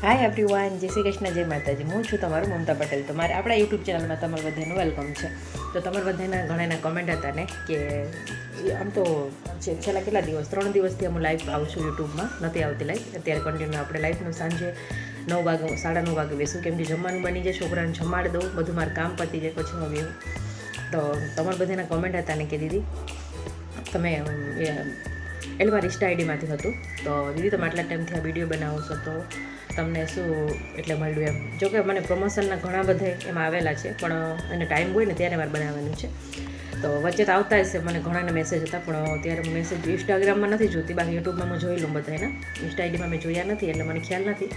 Hi everyone, જય શ્રી કૃષ્ણ, જય માતાજી. હું છું તમારું મમતા પટેલ. તમારે આપણા યુટ્યુબ ચેનલમાં તમારું બધાનું વેલકમ છે. તો તમારા બધાના ઘણાના કમેન્ટ હતા ને કે આમ તો છેલ્લા કેટલા દિવસ 3 દિવસથી હું લાઈવ આવું છું યુટ્યુબમાં, નથી આવતી લાઈવ. અત્યારે કન્ટિન્યુ આપણે લાઈવનું સાંજે 9 વાગે 9:30 વાગે બેસું, કેમ કે જમવાનું બની જાય, છોકરાને જમાડી દઉં, બધું મારું કામ પતી જાય પછી હું બેહું. તો તમારા બધાના કમેન્ટ હતા ને કે દીદી તમે એટલે મારી ઇન્સ્ટા આઈડીમાંથી હતું, તો દીદી તમે આટલા ટાઈમથી આ વિડીયો બનાવો છો તો તમને શું એટલે મળ્યું એમ. જોકે મને પ્રમોશનના ઘણા બધા એમાં આવેલા છે, પણ એને ટાઈમ હોય ને ત્યારે મારે બનાવવાનું છે. તો વચ્ચે તો આવતા હશે, મને ઘણાના મેસેજ હતા, પણ ત્યારે હું મેસેજ ઇન્સ્ટાગ્રામમાં નથી જોતી, બાકી યુટ્યુબમાં હું જોઈ લઉં બધાના. ઇન્સ્ટા આઈડીમાં મેં જોયા નથી એટલે મને ખ્યાલ નથી.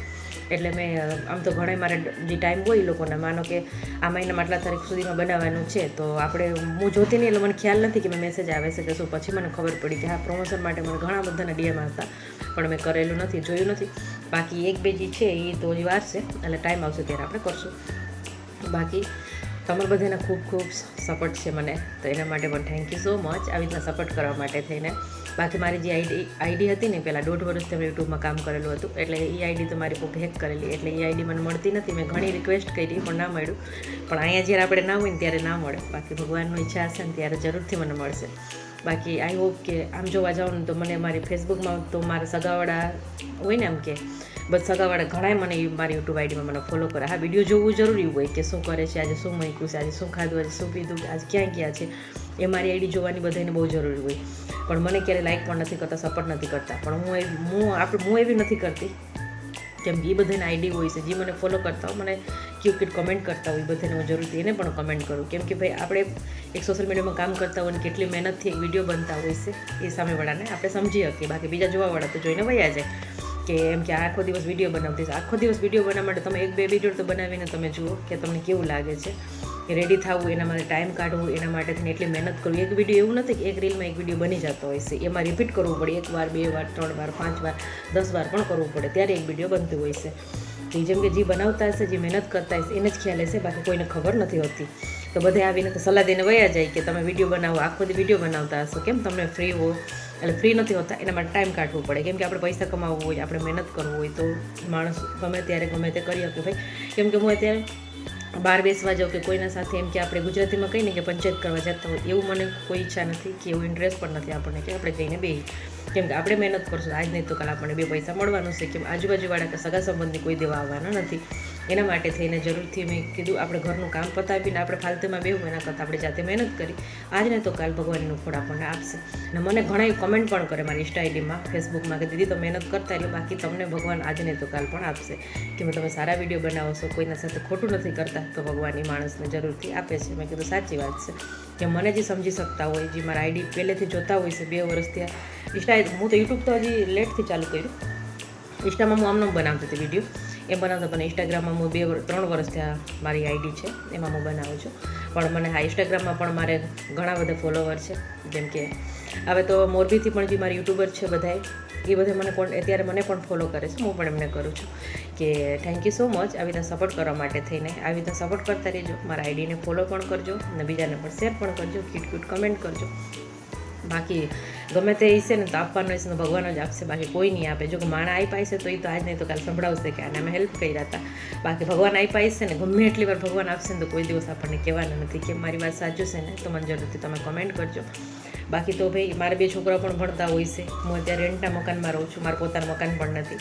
એટલે મેં આમ તો ઘણા મારે જે ટાઈમ હોય એ લોકોને, માનો કે આ મહિનામાં આટલા તારીખ સુધીમાં બનાવવાનું છે, તો આપણે હું જોતી નહીં એટલે મને ખ્યાલ નથી કે મેં મેસેજ આવે છે કે શું. પછી મને ખબર પડી કે હા પ્રમોશન માટે મને ઘણા બધાના ડીએમ હતા, પણ મેં કરેલું નથી, જોયું નથી. બાકી 1-2 જે છે એ તો હજી વાર છે, એટલે ટાઈમ આવશે ત્યારે આપણે કરશું. બાકી તમારા બધાના ખૂબ ખૂબ સપોર્ટ છે મને, તો એના માટે પણ થેન્ક યુ સો મચ આવી રીતના સપોર્ટ કરવા માટે થઈને. બાકી મારી જે આઈડી હતી ને પહેલાં 1.5 વર્ષથી મેં યુટ્યુબમાં કામ કરેલું હતું, એટલે એ આઈડી તો મારી કોઈક હેક કરેલી, એટલે એ આઈડી મને મળતી નથી. મેં ઘણી રિક્વેસ્ટ કરી પણ ના મળ્યું. પણ અહીંયા જ્યારે આપણે ના હોય ને ત્યારે ના મળે, બાકી ભગવાનની ઈચ્છા હશે ને ત્યારે જરૂરથી મને મળશે. બાકી આઈ હોપ કે આમ જોવા જાઉં ને તો મને મારી ફેસબુકમાં તો મારા સગાવાળા હોય ને, એમ કે બસ સગાવાળા ઘણાય મને મારી યુટ્યુબ આઈડીમાં મને ફોલો કરે. હા, વિડીયો જોવું જરૂરી હોય કે શું કરે છે, આજે શું મૂક્યું છે, આજે શું ખાધું, આજે શું પીધું, આજે ક્યાં ગયા છે, એ મારી આઈડી જોવાની બધાને બહુ જરૂરી હોય. પણ મને ક્યારે લાઈક પણ નથી કરતા, સપોર્ટ નથી કરતા. પણ હું એવી નથી કરતી, કેમ કે એ બધાને આઈડી હોય છે જે મને ફોલો કરતા હોય, મને ક્યુટ કમેન્ટ કરતા હોય, બધાને હું જરૂરથી એને પણ કમેન્ટ કરું. કેમ કે ભાઈ આપણે એક સોશિયલ મીડિયામાં કામ કરતા હોય ને કેટલી મહેનતથી એક વિડીયો બનતા હોય છે એ સામેવાળાને આપણે સમજી શકીએ. બાકી બીજા જોવાવાળા તો જોઈને વયા જાય કે એમ કે આખો દિવસ વિડીયો બનાવતી છે. આખો દિવસ વિડીયો બનાવવા માટે તમે 1-2 વિડીયો તો બનાવીને તમે જુઓ કે તમને કેવું લાગે છે. રેડી થવું, એના માટે ટાઈમ કાઢવું, એના માટે થઈને એટલી મહેનત કરવી. એક વિડીયો એવું નથી કે એક રીલમાં એક વિડીયો બની જતો હોય છે, એમાં રિપીટ કરવું પડે 1 વાર 2 વાર 3 વાર 5 વાર 10 વાર પણ કરવું પડે, ત્યારે એક વિડીયો બનતું હોય છે. તો જેમ કે જે બનાવતા હશે, જે મહેનત કરતા હશે એને જ ખ્યાલ હશે, બાકી કોઈને ખબર નથી હોતી. તો બધે આવીને તો સલાહ દઈને વયા જાય કે તમે વિડીયો બનાવો, આખો દી વિડીયો બનાવતા હશો, કેમ તમને ફ્રી હો, એટલે ફ્રી નથી હોતા, એના માટે ટાઈમ કાઢવું પડે. કેમ કે આપણે પૈસા કમાવવું હોય, આપણે મહેનત કરવું હોય, તો માણસ ગમે ત્યારે ગમે તે કરી શકે ભાઈ. કેમ કે હું અત્યારે બહાર બેસવા જાઉં કે કોઈના સાથે એમ કે આપણે ગુજરાતીમાં કહીને કે પંચાયત કરવા જતા હોય, એવું મને કોઈ ઈચ્છા નથી કે એવું ઇન્ટરેસ્ટ પણ નથી આપણને કે આપણે જઈને બેસી. કેમ કે આપણે મહેનત કરશું આજ નહીં તો કાલ આપણને 2 પૈસા મળવાનું છે. કેમ આજુબાજુવાળા કે સગા સંબંધી કોઈ દેવા આવવાના નથી. એના માટે થઈને જરૂરથી મેં કીધું આપણે ઘરનું કામ પતાવીને આપણે ફાલતુમાં બેવું એના કરતાં આપણે જાતે મહેનત કરી, આજ નહીં તો કાલ ભગવાનનું ફળ આપણને આપશે. અને મને ઘણા કમેન્ટ પણ કરે મારી ઇન્સ્ટા આઈડીમાં, ફેસબુકમાં કે દીદી તો મહેનત કરતા એટલે બાકી તમને ભગવાન આજ નહીં તો કાલ પણ આપશે. કે તમે સારા વિડીયો બનાવો છો, કોઈના સાથે ખોટું નથી કરતા, તો ભગવાન એ માણસને જરૂરથી આપે છે. મેં કીધું સાચી વાત છે. કે મને જે સમજી શકતા હોય, જે મારા આઈડી પહેલેથી જોતા હોય છે 2 વર્ષથી ઇન્સ્ટા, હું તો યુટ્યુબ તો હજી લેટથી ચાલુ કર્યું. ઇન્સ્ટામાં હું આમનો બનાવતી હતી વિડીયો, એ બનાવતા, પણ ઇન્સ્ટાગ્રામમાં હું 2-3 વર્ષથી મારી આઈડી છે એમાં હું બનાવું છું. પણ મને હા ઇન્સ્ટાગ્રામમાં પણ મારે ઘણા બધા ફોલોવર છે. જેમ કે હવે તો મોરબીથી પણ જે મારા યુટ્યુબર છે બધાએ, એ બધા મને અત્યારે મને પણ ફોલો કરે છે, હું પણ એમને કરું છું. કે થેન્ક યુ સો મચ આવી રીતના સપોર્ટ કરવા માટે થઈને. આવી રીતના સપોર્ટ કરતા રહેજો, મારા આઈડીને ફોલો પણ કરજો અને બીજાને પણ શેર પણ કરજો, ક્યુટ કમેન્ટ કરજો. બાકી ગમે તે છે ને તો આપવાનો હશે તો ભગવાન જ આપશે, બાકી કોઈ નહીં આપે. જો કે માણા આપ્યા છે તો એ તો આજ નહીં તો કાલ સંભળાવશે કે આને અમે હેલ્પ કર્યા હતા. બાકી ભગવાન આપ્યા છે ને, ગમે એટલી વાર ભગવાન આપશે ને તો કોઈ દિવસ આપણને કહેવાના નથી. કે મારી વાત સાચું છે ને, તો મને જરૂરથી તમે કમેન્ટ કરજો. બાકી તો ભાઈ મારા 2 છોકરાઓ પણ ભણતા હોય છે. હું અત્યારે રેન્ટના મકાનમાં રહું છું, મારું પોતાનું મકાન પણ નથી,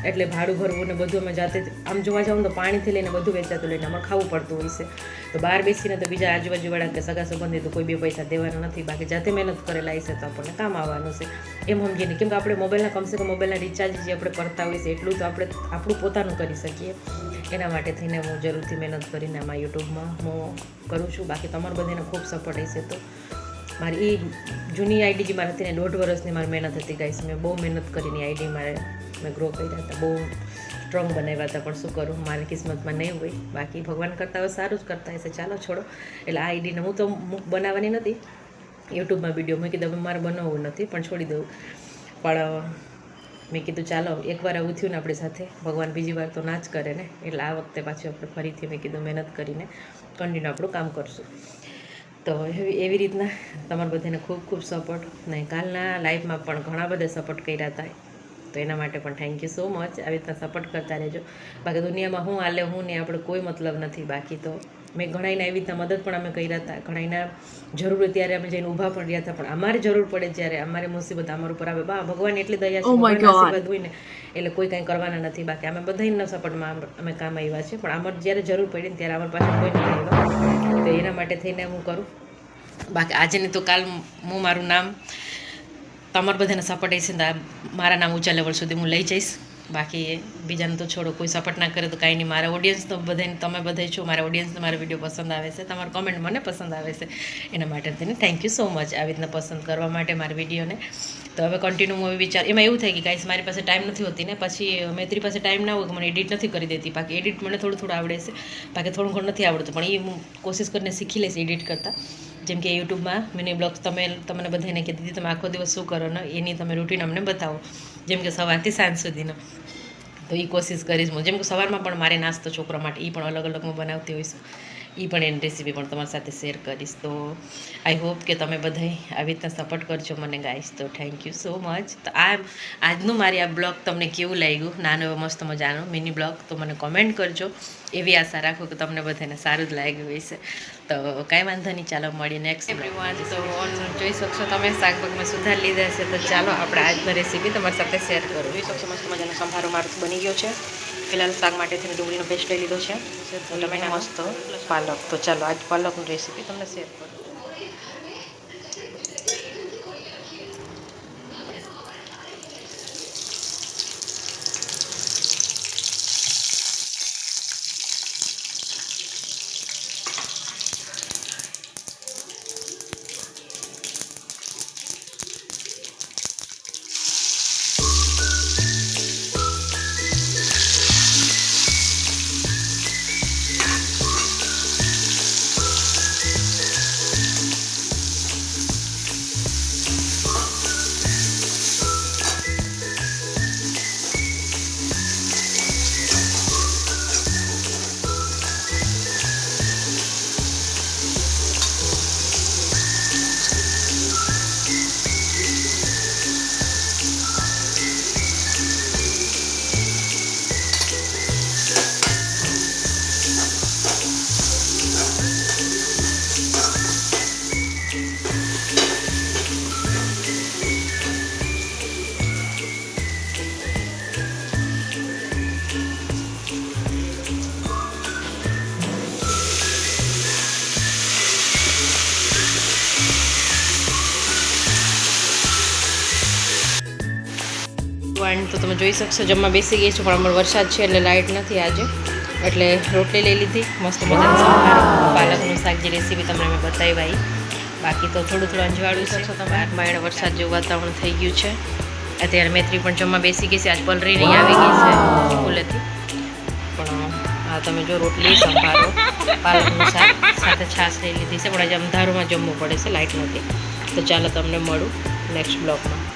એટલે ભાડું ભરવું ને બધું અમે જાતે આમ જોવા જાઉં તો પાણીથી લઈને બધું વેચાતું લઈને અમારે ખાવું પડતું હોય છે. તો બહાર બેસીને તો બીજા આજુબાજુવાળા કે સગા સંબંધી તો કોઈ 2 પૈસા દેવાના નથી. બાકી જાતે મહેનત કરેલા હશે તો આપણને કામ આવવાનું છે એમ સમજીને. કેમ કે આપણે મોબાઈલના કમસે કમ મોબાઈલના રિચાર્જ જે આપણે કરતા હોય છે એટલું તો આપણે આપણું પોતાનું કરી શકીએ. એના માટે થઈને હું જરૂરથી મહેનત કરીને આમાં યુટ્યુબમાં હું કરું છું. બાકી તમારું બધાને ખૂબ સપોર્ટ હશે. તો મારી એ જૂની આઈડી જે મારી હતી ને 1.5 વર્ષની મારી મહેનત હતી ગાઈસ, મેં બહુ મહેનત કરીને આઈડી મેં ગ્રો કર્યા હતા, બહુ સ્ટ્રોંગ બનાવ્યા હતા. પણ શું કરું, મારી કિસ્મતમાં નહીં હોય. બાકી ભગવાન કરતાં હવે સારું જ કરતા હશે, ચાલો છોડો. એટલે આ આઈડીને હું તો બનાવવાની નથી યુટ્યુબમાં વિડીયો, મેં કીધું મારે બનાવવું નથી પણ છોડી દઉં. પણ મેં કીધું ચાલો એકવાર આવું થયું ને આપણી સાથે, ભગવાન બીજી વાર તો ના જ કરે ને, એટલે આ વખતે પાછું આપણે ફરીથી મેં કીધું મહેનત કરીને કન્ટિન્યુ આપણું કામ કરશું. તો એવી રીતના તમારા બધાને ખૂબ ખૂબ સપોર્ટ. ને કાલના લાઈવમાં પણ ઘણા બધા સપોર્ટ કર્યા હતા. તો એના માટે પણ થેન્ક યુ સો મચ. આવી રીતના સપોર્ટ કરતા રહેજો. બાકી દુનિયામાં હું હાલે હું ને આપણે કોઈ મતલબ નથી. બાકી તો મેં ઘણાઈને એવી રીતના મદદ પણ અમે કર્યા હતા, ઘણાઈના જરૂર હોય ત્યારે અમે જઈને ઊભા પણ રહ્યા હતા, પણ અમારે જરૂર પડે જ્યારે અમારે મુસીબત અમારા ઉપર આવે, ભગવાન એટલી દયા છે, આશીર્વાદ હોય ને એટલે કોઈ કંઈ કરવાના નથી. બાકી અમે બધાના સપોર્ટમાં અમે કામ આવ્યા છે, પણ અમારે જ્યારે જરૂર પડી ને ત્યારે અમારી પાસે કોઈ નહીં આવ્યો, તો એના માટે થઈને હું કરું. બાકી આજે નહીં તો કાલ હું મારું નામ તમારા બધાને સપોર્ટ હશે ને મારા નામ ઊંચા લેવલ સુધી હું લઈ જઈશ. બાકી બીજાને તો છોડો, કોઈ સપોર્ટ ના કરે તો કાંઈ નહીં. મારા ઓડિયન્સ તો બધાને, તમે બધા છો મારા ઓડિયન્સને મારા વિડીયો પસંદ આવે છે, તમારું કમેન્ટ મને પસંદ આવે છે, એના માટે થઈને થેન્ક યુ સો મચ આવી રીતના પસંદ કરવા માટે મારા વિડીયોને. તો હવે કન્ટિન્યુ મૂવી વિચાર, એમાં એવું થાય કે ગાઈસ મારી પાસે ટાઈમ નથી હોતી ને, પછી મૈત્રી પાસે ટાઈમ ના હોય, મને એડિટ નથી કરી દેતી. બાકી એડિટ મને થોડું આવડે છે, બાકી થોડું ઘણું નથી આવડતું, પણ એ હું કોશિશ કરીને શીખી લઈશ એડિટ કરતાં. જેમ કે યુટ્યુબમાં મિની બ્લોગ્સ તમને બધાને કહી દીધી, તમે આખો દિવસ શું કરો ને એની તમે રૂટીન અમને બતાવો, જેમ કે સવારથી સાંજ સુધીનો. તો એ કોશિશ કરીશ હું. જેમ કે સવારમાં પણ મારે નાસ્તો છોકરા માટે એ પણ અલગ અલગ હું બનાવતી હોઈશ, એ પણ એની રેસીપી પણ તમારી સાથે શેર કરીશ. તો આઈ હોપ કે તમે બધાય આવી રીતના સપોર્ટ કરજો મને ગાઈશ. તો થેન્ક યુ સો મચ. તો આજનું મારી આ બ્લોગ તમને કેવું લાગ્યું, નાનો એવો મસ્ત મજાનો મિની બ્લોગ, તો મને કોમેન્ટ કરજો. એવી આશા રાખો કે તમને બધાને સારું જ લાગ્યું હશે. તો કાંઈ વાંધો નહીં, ચાલો મળીએ નેક્સ્ટ એવરીવન. તો જોઈ શકશો તમે શાકભાગ મેં સુધારી લીધા છે. તો ચાલો આપણે આજની રેસીપી તમારી સાથે શેર કરું. જોઈ શકશો મસ્ત મજાનો સંભારો મારો બની ગયો છે. ફિલહાલ શાક માટે થઈને ડુંગળીનો પેસ્ટ લઈ લીધો છે, ટમેટા મસ્ત પાલક. તો ચાલો આજ પાલકની રેસીપી તમને શેર કરું. તો તમે જોઈ શકશો જમવા બેસી ગઈ છું, પણ અમારો વરસાદ છે એટલે લાઇટ નથી આજે, એટલે રોટલી લઈ લીધી મસ્ત મજાનું સંભારો, પાલકનું શાક જે રેસીપી તમને મેં બતાવી. બાકી તો થોડું અંજવાળું શકશો તમે. આટમાં એણે વરસાદ જેવું વાતાવરણ થઈ ગયું છે. અત્યારે મૈત્રી પણ જમવા બેસી ગઈ છે. આજ પલરી નહીં આવી ગઈ છે સ્કૂલેથી, પણ હા તમે જો રોટલી, સંભારો, પાલકનું શાક સાથે છાશ લઈ લીધી છે. પણ આજે અંધારુંમાં જમવું પડે છે, લાઇટ નથી. તો ચાલો તમને મળું નેક્સ્ટ બ્લોગમાં.